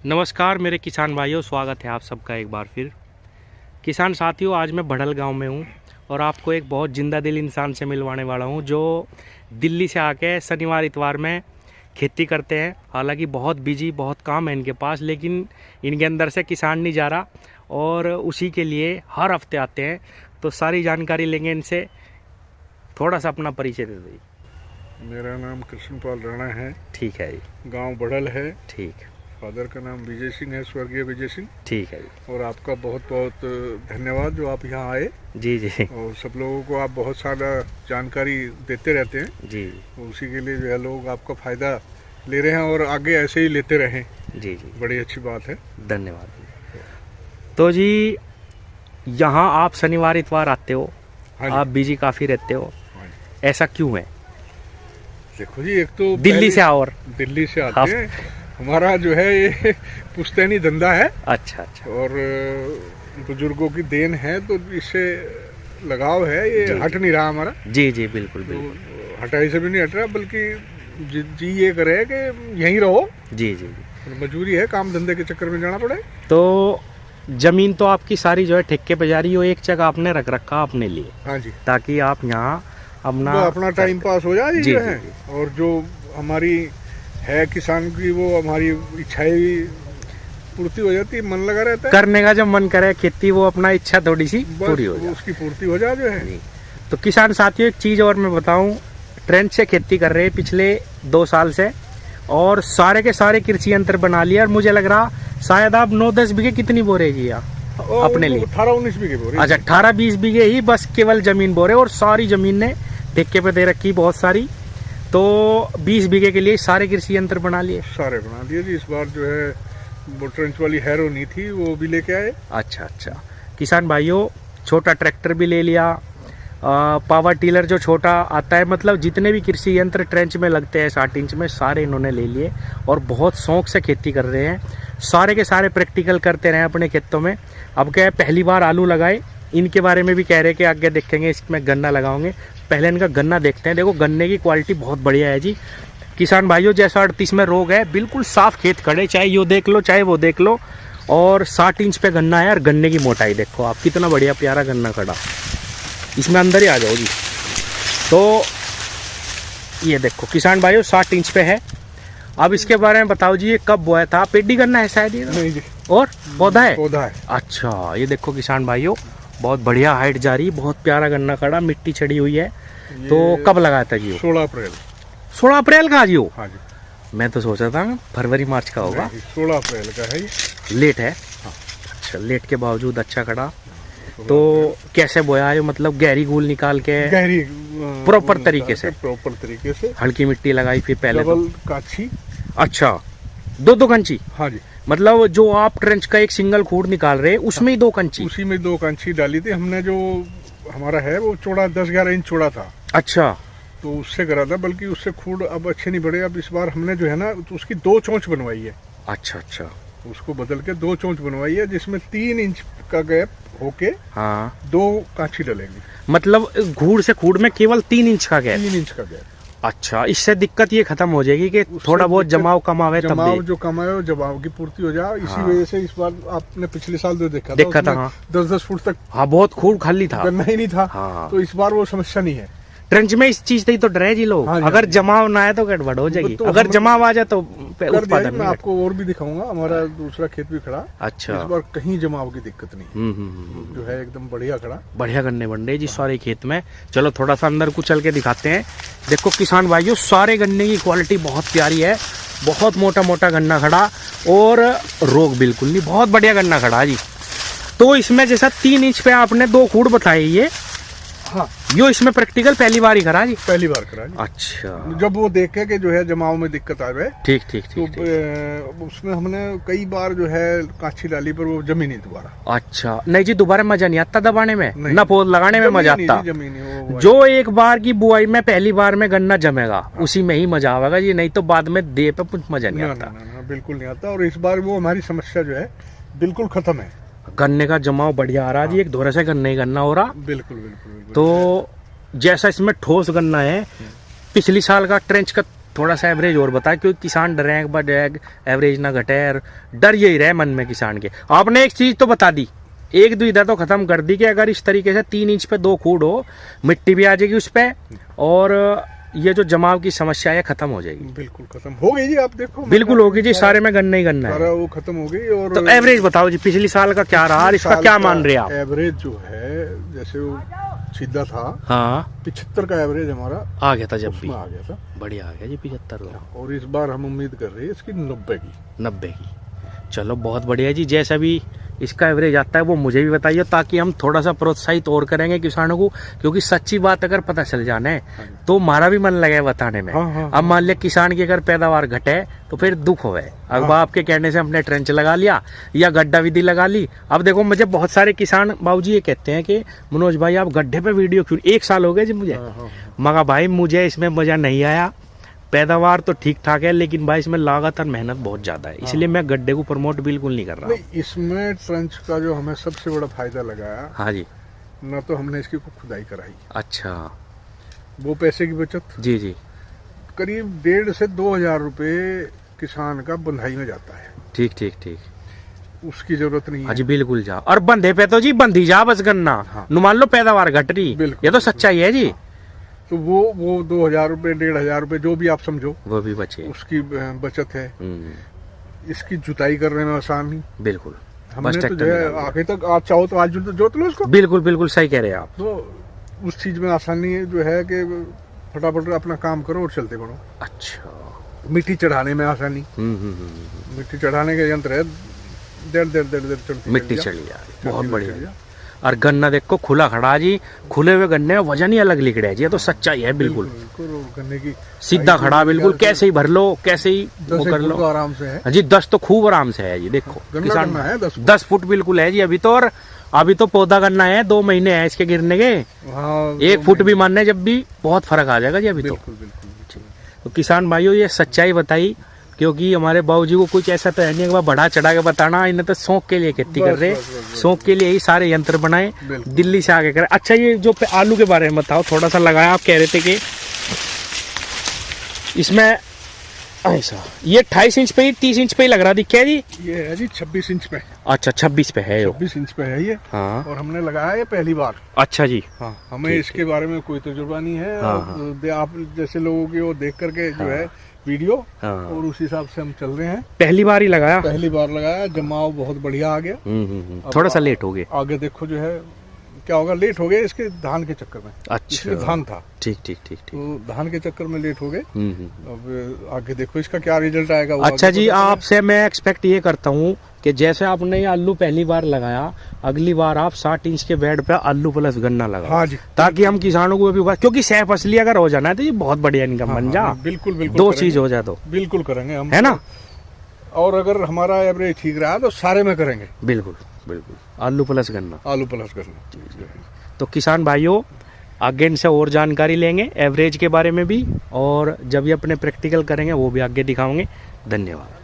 नमस्कार मेरे किसान भाइयों, स्वागत है आप सबका एक बार फिर। किसान साथियों, आज मैं भड़ल गांव में हूं और आपको एक बहुत जिंदा दिल इंसान से मिलवाने वाला हूं जो दिल्ली से आके शनिवार इतवार में खेती करते हैं। हालांकि बहुत बिजी, बहुत काम है इनके पास, लेकिन इनके अंदर से किसान नहीं जा रहा और उसी के लिए हर हफ्ते आते हैं। तो सारी जानकारी लेंगे इनसे। थोड़ा सा अपना परिचय दे दीजिए। मेरा नाम कृष्णपाल राणा है। ठीक है जी। गांव बड़ल है। ठीक। फादर का नाम विजय सिंह है, स्वर्गीय विजय सिंह। ठीक है जी। और आपका बहुत बहुत धन्यवाद जो आप यहाँ आए। जी जी। और सब लोगों को आप बहुत सारा जानकारी देते रहते हैं जी। उसी के लिए जो है लोग आपका फ़ायदा ले रहे हैं और आगे ऐसे ही लेते रहें। जी जी, बड़ी अच्छी बात है, धन्यवाद। तो जी, यहाँ आप शनिवार इतवार आते हो। हाँ आप बिजी काफ़ी रहते हो, हाँ। ऐसा क्यों है? देखो जी, एक तो दिल्ली से आओ और दिल्ली से आते हैं। हमारा जो है ये पुश्तैनी धंधा है। अच्छा अच्छा। और बुजुर्गों की देन है तो इससे लगाव है। ये जी, हट नहीं रहा हमारा। जी जी, बिल्कुल तो बिल्कुल। हटाई से भी नहीं हट रहा, बल्कि जी ये करे कि यहीं रहो। जी जी जी। मजबूरी है, काम धंधे के चक्कर में जाना पड़े। तो जमीन तो आपकी सारी जो है ठेके पे जा रही हो, एक जगह आपने रख रखा अपने लिए। हाँ जी, ताकि आप यहाँ अपना टाइम पास हो जाए। जी, जो जी, है जी। और जो हमारी है किसान की, वो हमारी इच्छाएं भी पूर्ति हो जाती है, मन लगा रहता है करने का। जब मन करे खेती, वो अपना इच्छा थोड़ी सी पूरी हो बस जाए, उसकी पूर्ति हो जाए जो है। जी। तो किसान साथियों, एक चीज़ और मैं बताऊं, ट्रेंच से खेती कर रहे हैं पिछले 2 साल से और सारे के सारे कृषि यंत्र बना लिया। और मुझे लग रहा शायद आप 9-10 बीघे कितनी बोरे जी आप अपने लिए? 18-19 बीघे बोरे। अच्छा, 18-20 बीघे ही बस केवल जमीन बोरे, और सारी जमीन ने ठेके पे दे रखी बहुत सारी। तो 20 बीघे के लिए सारे कृषि यंत्र बना लिए। सारे बना दिए जी। इस बार जो है वो ट्रेंच वाली हैरो नहीं थी, वो भी लेके आए। अच्छा अच्छा। किसान भाइयों, छोटा ट्रैक्टर भी ले लिया, पावर टीलर जो छोटा आता है, मतलब जितने भी कृषि यंत्र ट्रेंच में लगते हैं 60 इंच में, सारे इन्होंने ले लिए और बहुत शौक से खेती कर रहे हैं। सारे के सारे प्रैक्टिकल करते रहे अपने खेतों में। अब क्या है, पहली बार आलू लगाए। इनके बारे में भी कह रहे हैं कि आगे देखेंगे इसमें गन्ना लगाओगे। पहले इनका गन्ना देखते हैं। देखो, गन्ने की क्वालिटी बहुत बढ़िया है जी। किसान भाइयों, जैसा 38 में रोग है, बिल्कुल साफ खेत खड़े, चाहे यो देख लो चाहे वो देख लो। और 60 इंच पे गन्ना है। और गन्ने की मोटाई देखो आप, कितना बढ़िया प्यारा गन्ना खड़ा। इसमें अंदर ही आ जाओ जी। तो ये देखो किसान भाइयों, 60 इंच पे है। अब इसके बारे में बताओ जी, ये कब बोया था? पेडी गन्ना है शायद ये? नहीं जी, और पौधा है? पौधा है। अच्छा, ये देखो किसान भाइयों, बहुत बढ़िया हाइट जा रही है, बहुत प्यारा गन्ना खड़ा, मिट्टी चढ़ी हुई है। तो कब लगाया था जी? 16 अप्रैल। 16 अप्रैल का जी? हाँ जी। मैं तो सोचा था फरवरी मार्च का होगा। 16 अप्रैल का है ये। लेट है। अच्छा, लेट के बावजूद अच्छा खड़ा। तो कैसे बोया है? मतलब गहरी गूल निकाल के गहरी प्रॉपर तरीके से, प्रॉपर तरीके से हल्की मिट्टी लगाई फिर पहले डबल काछी। अच्छा, 2-2 कंची? हाँ जी। मतलब जो आप ट्रेंच का एक सिंगल खूड़ निकाल रहे हैं उसमें ही 2 कंची? उसी में 2 कंची डाली थी हमने। जो हमारा है वो चौड़ा 10-11 इंच चौड़ा था। अच्छा। तो उससे करा था, बल्कि उससे खूड़ अब अच्छे नहीं बढ़े। अब इस बार हमने जो है ना, तो उसकी 2 चोंच बनवाई है। अच्छा अच्छा। उसको बदल के 2 चोंच बनवाई है, जिसमें 3 इंच का गैप होके हाँ, 2 काछी डलेंगी। मतलब घूड़ से खूड़ में केवल 3 इंच का गैप? 3 इंच का गैप। अच्छा, इससे दिक्कत ये खत्म हो जाएगी कि थोड़ा बहुत जमाव कम आवे, तब जमाव भी जो कम आए, जमाव की पूर्ति हो जाए। इसी हाँ। वजह से इस बार आपने पिछले साल जो देखा था हाँ। 10-10 फुट तक हाँ, बहुत खूड़ खाली था, गन्ना ही नहीं था। हाँ। तो इस बार वो समस्या नहीं है। ट्रेंच में इस चीज से तो डरे जी लोग। हाँ जी, अगर हाँ जी। जमाव ना आए तो गड़बड़ हो जाएगी। तो अगर जमाव आ जाए तो कर दिया। उत्पादन मैं नहीं आपको और भी दिखाऊंगा, हमारा दूसरा खेत भी खड़ा। अच्छा। इस बार कहीं जमाव की दिक्कत नहीं। हम्म। जो है एकदम बढ़िया खड़ा। बढ़िया गन्ने बन रहे जी सारे खेत में। चलो थोड़ा सा अंदर को चल के दिखाते हैं। देखो किसान भाइयों, सारे गन्ने की क्वालिटी बहुत प्यारी है। बहुत मोटा मोटा गन्ना खड़ा और रोग बिल्कुल नहीं, बहुत बढ़िया गन्ना खड़ा जी। तो इसमें जैसा 3 इंच पे आपने 2 खूड़ बताए, ये हाँ, यो इसमें प्रैक्टिकल पहली बार ही करा जी? पहली बार करा जी। अच्छा। जब वो देखे कि जो है जमाव में दिक्कत आ जाए, ठीक ठीक तो ठीक। उसमें हमने कई बार जो है काछी डाली, पर वो जमी नहीं दोबारा। अच्छा, नहीं जी, दोबारा मजा नहीं आता दबाने में, नहीं। ना पौध लगाने में मजा आता। जमीनी जो एक बार की बुआई में पहली बार में गन्ना जमेगा, उसी में ही मजा आवेगा जी, नहीं तो बाद में दे पे कुछ मजा नहीं आता। ना, बिल्कुल नहीं आता। और इस बार वो हमारी समस्या जो है बिल्कुल खत्म है। गन्ने का जमाव बढ़िया आ रहा जी। एक धोरे से गन्ने ही गन्ना हो रहा। बिल्कुल बिल्कुल। तो जैसा इसमें ठोस गन्ना है, पिछली साल का ट्रेंच का थोड़ा सा एवरेज और बता, क्योंकि किसान डरे बट एवरेज ना घटे, और डर यही रहे मन में किसान के। आपने एक चीज तो बता दी, एक दुविधा तो खत्म कर दी कि अगर इस तरीके से 3 इंच पे 2 खूड हो, मिट्टी भी आ जाएगी उस पे, और ये जो जमाव की समस्या है खत्म हो जाएगी। बिल्कुल खत्म हो गई जी, आप देखो बिल्कुल होगी जी, सारे में गन्ना ही गन्ना सारा है। वो खत्म हो गई। और तो एवरेज बताओ जी, पिछली साल का क्या रहा और इसका क्या मान रहे आप? एवरेज जो है, जैसे वो सीधा था, हाँ 75 का एवरेज हमारा आ गया था, जब भी उसमें आ गया था। बढ़िया आ गया जी 75 का। और इस बार हम उम्मीद कर रहे हैं इसकी 90 की। 90 की, चलो बहुत बढ़िया जी। जैसा भी इसका एवरेज आता है वो मुझे भी बताइए, ताकि हम थोड़ा सा प्रोत्साहित और करेंगे किसानों को, क्योंकि सच्ची बात अगर पता चल जाने तो हमारा भी मन लगे बताने में। हाँ, अब मान लिया किसान की अगर पैदावार घटे तो फिर दुख होवे। अब आपके कहने से हमने ट्रेंच लगा लिया या गड्ढा विधि लगा ली। अब देखो मुझे बहुत सारे किसान बाबूजी ये कहते हैं कि मनोज भाई आप गड्ढे पे वीडियो क्यों, 1 साल हो गए जी मुझे, मगर भाई मुझे इसमें मजा नहीं आया। पैदावार तो ठीक ठाक है, लेकिन भाई इसमें लागत और मेहनत बहुत ज्यादा है, इसलिए मैं गड्ढे को प्रमोट बिल्कुल नहीं कर रहा। नहीं, इसमें ट्रंच का जो हमें सबसे बड़ा फायदा लगा, हाँ जी, ना तो हमने इसकी को खुदाई कराई, अच्छा वो पैसे की बचत। जी जी, करीब 1,500 से 2,000 रुपए किसान का बंधाई में जाता है, ठीक ठीक ठीक, उसकी जरूरत नहीं हाँ है। जी बिल्कुल जा। और बंधे पे तो जी बंधी जा बस गन्ना, हाँ। मान लो पैदावार घट रही, बिल्कुल, ये तो सच्चाई है जी। तो वो 2,000 रुपए 1,500 रुपए जो भी आप समझो, वो भी बचे। उसकी बचत है। इसकी जुताई करने में आसानी, बिल्कुल, हमने बस तो ट्रैक्टर जो है लगा आगे तक आप चाहो तो आज जोत लो उसको। बिल्कुल बिल्कुल सही कह रहे हैं आप। तो उस चीज में आसानी जो है कि फटाफट अपना काम करो और चलते बढ़ो। अच्छा, मिट्टी चढ़ाने में आसानी, मिट्टी चढ़ाने का यंत्र है, देर चढ़ती मिट्टी चली जा रही, बहुत बढ़िया। और गन्ना देखो खुला खड़ा जी, खुले हुए गन्ने में वजन ही अलग लिख रहा है जी, ये तो सच्चाई है बिल्कुल। गन्ने की सीधा खड़ा बिल्कुल, कैसे ही भर लो, कैसे ही वो कर लो, आराम से है जी। 10 तो खूब आराम से है जी, देखो किसान है 10 फुट बिल्कुल है जी अभी तो। और अभी तो पौधा गन्ना है, 2 महीने है इसके गिरने के, 1 फुट भी मानने जब भी बहुत फर्क आ जाएगा जी अभी तो। तो किसान भाइयों ये सच्चाई बताई, क्योंकि हमारे बाबूजी को कुछ ऐसा तो है नहीं, एक बार बढ़ा चढ़ा के बताना, इन्हें तो शौक के लिए खेती कर रहे, शौक के लिए ही सारे यंत्र बनाए, दिल्ली से आगे करे। अच्छा ये जो आलू के बारे में बताओ थोड़ा सा लगाया, आप कह रहे थे कि इसमें ऐसा ये 28 इंच पे ही 30 इंच पे ही लग रहा थी क्या जी? ये है जी 26 इंच पे। अच्छा 26 पे है, 26 इंच पे है ये। हाँ, और हमने लगाया ये पहली बार। अच्छा जी, हाँ, हमें इसके बारे में कोई तजुर्बा नहीं है। आप जैसे लोगों की वो देख करके जो है वीडियो, और उस हिसाब से हम चल रहे हैं। पहली बार ही लगाया, पहली बार लगाया, जमाव बहुत बढ़िया आ गया। थोड़ा सा लेट हो गए, आगे देखो जो है क्या होगा, लेट हो गए इसके धान के चक्कर में। अच्छा धान था, ठीक ठीक ठीक ठीक, तो धान के चक्कर में लेट हो गए। अब आगे देखो इसका क्या रिजल्ट आएगा। अच्छा जी, आपसे मैं एक्सपेक्ट ये करता हूँ कि जैसे आपने ये आलू पहली बार लगाया, अगली बार आप 60 इंच के बेड पे आलू प्लस गन्ना लगाओ। हाँ जी, ताकि हम किसानों को भी, क्योंकि सह फसली अगर हो जाना है तो ये बहुत बढ़िया इनकम बन जा। बिल्कुल बिल्कुल, 2 चीज हो जाए तो बिल्कुल करेंगे हम, है ना। और अगर हमारा एवरेज ठीक रहा तो सारे में करेंगे। बिल्कुल बिल्कुल, आलू प्लस गन्ना, आलू प्लस गन्ना। तो किसान भाइयों आगे इनसे और जानकारी लेंगे एवरेज के बारे में भी, और जब ये अपने प्रैक्टिकल करेंगे वो भी आगे दिखाओगे। धन्यवाद।